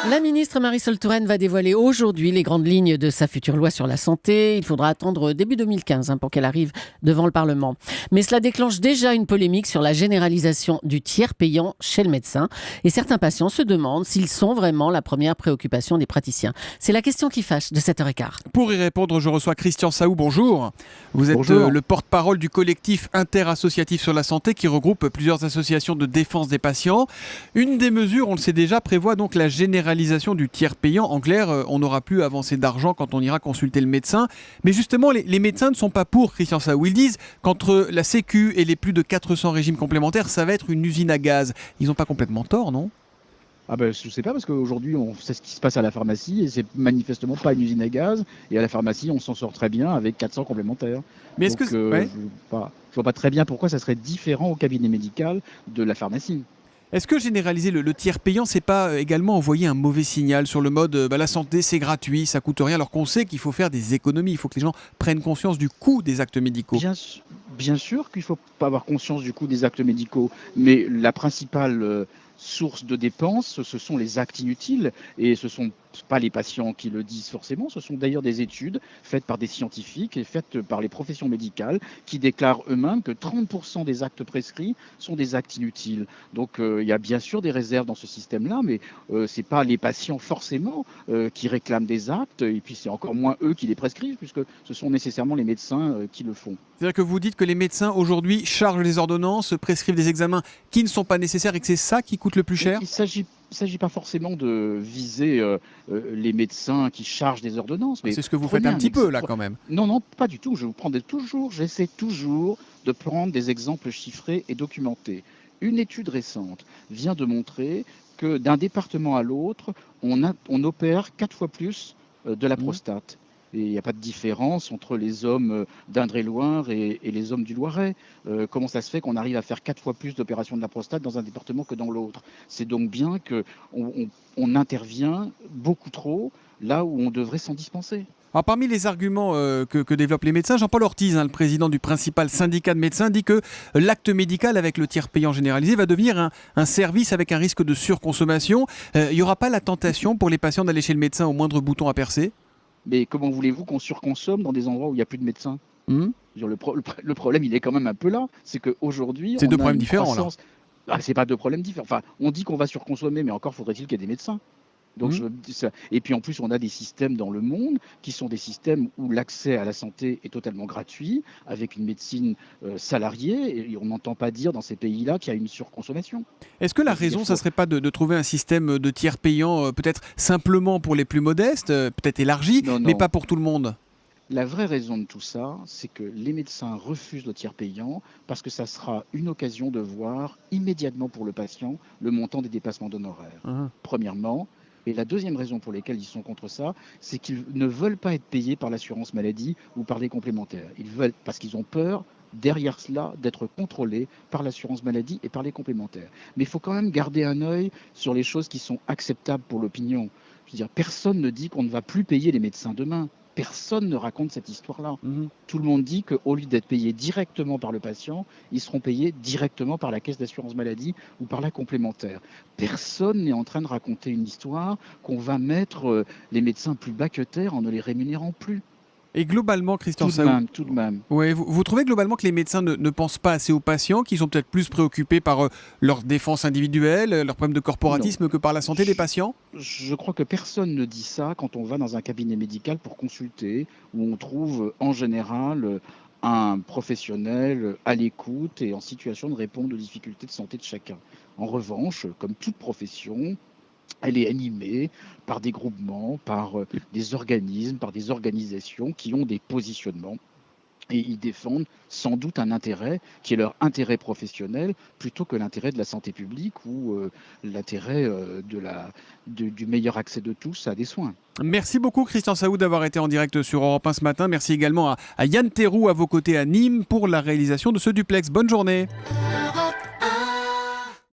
La ministre Marisol Touraine va dévoiler aujourd'hui les grandes lignes de sa future loi sur la santé. Il faudra attendre début 2015 pour qu'elle arrive devant le Parlement. Mais cela déclenche déjà une polémique sur la généralisation du tiers payant chez le médecin. Et certains patients se demandent s'ils sont vraiment la première préoccupation des praticiens. C'est la question qui fâche de 7h15. Pour y répondre, je reçois Christian Saou. Bonjour. Vous êtes le porte-parole du collectif interassociatif sur la santé qui regroupe plusieurs associations de défense des patients. Une des mesures, on le sait déjà, prévoit donc la généralisation du tiers payant. En clair, on n'aura plus à avancer d'argent quand on ira consulter le médecin. Mais justement, les médecins ne sont pas pour, Christian Saou. Ils disent qu'entre la Sécu et les plus de 400 régimes complémentaires, ça va être une usine à gaz. Ils n'ont pas complètement tort, non ? Je sais pas, parce qu'aujourd'hui on sait ce qui se passe à la pharmacie et c'est manifestement pas une usine à gaz, et à la pharmacie on s'en sort très bien avec 400 complémentaires. Mais est-ce que ouais. Je vois pas très bien pourquoi ça serait différent au cabinet médical de la pharmacie. Est-ce que généraliser le tiers payant, c'est pas également envoyer un mauvais signal sur le mode la santé c'est gratuit, ça coûte rien, alors qu'on sait qu'il faut faire des économies, il faut que les gens prennent conscience du coût des actes médicaux. Bien sûr qu'il faut pas avoir conscience du coût des actes médicaux, mais la principale source de dépenses, ce sont les actes inutiles, et ce sont pas les patients qui le disent forcément, ce sont d'ailleurs des études faites par des scientifiques et faites par les professions médicales qui déclarent eux-mêmes que 30% des actes prescrits sont des actes inutiles. Donc il y a bien sûr des réserves dans ce système-là, mais c'est pas les patients forcément qui réclament des actes, et puis c'est encore moins eux qui les prescrivent, puisque ce sont nécessairement les médecins qui le font. C'est-à-dire que vous dites que les médecins aujourd'hui chargent les ordonnances, prescrivent des examens qui ne sont pas nécessaires et que c'est ça qui coûte le plus cher ? Il ne s'agit pas forcément de viser les médecins qui chargent des ordonnances. Mais c'est ce que vous faites un petit peu là quand même. Non, pas du tout. J'essaie toujours de prendre des exemples chiffrés et documentés. Une étude récente vient de montrer que d'un département à l'autre, on opère 4 fois plus de la prostate. Et il n'y a pas de différence entre les hommes d'Indre-et-Loire et les hommes du Loiret. Comment ça se fait qu'on arrive à faire 4 fois plus d'opérations de la prostate dans un département que dans l'autre ? C'est donc bien qu'on intervient beaucoup trop là où on devrait s'en dispenser. Alors, parmi les arguments que développent les médecins, Jean-Paul Ortiz, le président du principal syndicat de médecins, dit que l'acte médical avec le tiers payant généralisé va devenir un service avec un risque de surconsommation. Il n'y aura pas la tentation pour les patients d'aller chez le médecin au moindre bouton à percer ? Mais comment voulez-vous qu'on surconsomme dans des endroits où il n'y a plus de médecins ? Le problème, il est quand même un peu là. C'est qu'aujourd'hui, c'est deux problèmes différents, là. C'est pas deux problèmes différents. Enfin, on dit qu'on va surconsommer, mais encore faudrait-il qu'il y ait des médecins. Donc, et puis en plus, on a des systèmes dans le monde qui sont des systèmes où l'accès à la santé est totalement gratuit, avec une médecine salariée, et on n'entend pas dire dans ces pays-là qu'il y a une surconsommation. Est-ce que la raison, ça ne serait pas de trouver un système de tiers payant peut-être simplement pour les plus modestes, peut-être élargi, mais pas pour tout le monde ? La vraie raison de tout ça, c'est que les médecins refusent le tiers payant parce que ça sera une occasion de voir immédiatement pour le patient le montant des dépassements d'honoraires. Premièrement. Et la deuxième raison pour laquelle ils sont contre ça, c'est qu'ils ne veulent pas être payés par l'assurance maladie ou par les complémentaires. Ils veulent, parce qu'ils ont peur, derrière cela, d'être contrôlés par l'assurance maladie et par les complémentaires. Mais il faut quand même garder un œil sur les choses qui sont acceptables pour l'opinion. Je veux dire, personne ne dit qu'on ne va plus payer les médecins demain. Personne ne raconte cette histoire-là. Tout le monde dit qu'au lieu d'être payés directement par le patient, ils seront payés directement par la caisse d'assurance maladie ou par la complémentaire. Personne n'est en train de raconter une histoire qu'on va mettre les médecins plus bas que terre en ne les rémunérant plus. Et globalement, Christian Saou, tout de même. Ouais, vous trouvez globalement que les médecins ne pensent pas assez aux patients, qu'ils sont peut-être plus préoccupés par leur défense individuelle, leurs problèmes de corporatisme que par la santé des patients ? Je crois que personne ne dit ça quand on va dans un cabinet médical pour consulter, où on trouve en général un professionnel à l'écoute et en situation de répondre aux difficultés de santé de chacun. En revanche, comme toute profession, elle est animée par des groupements, par des organismes, par des organisations qui ont des positionnements. Et ils défendent sans doute un intérêt qui est leur intérêt professionnel plutôt que l'intérêt de la santé publique ou l'intérêt du meilleur accès de tous à des soins. Merci beaucoup Christian Saou d'avoir été en direct sur Europe 1 ce matin. Merci également à Yann Théroux à vos côtés à Nîmes pour la réalisation de ce duplex. Bonne journée.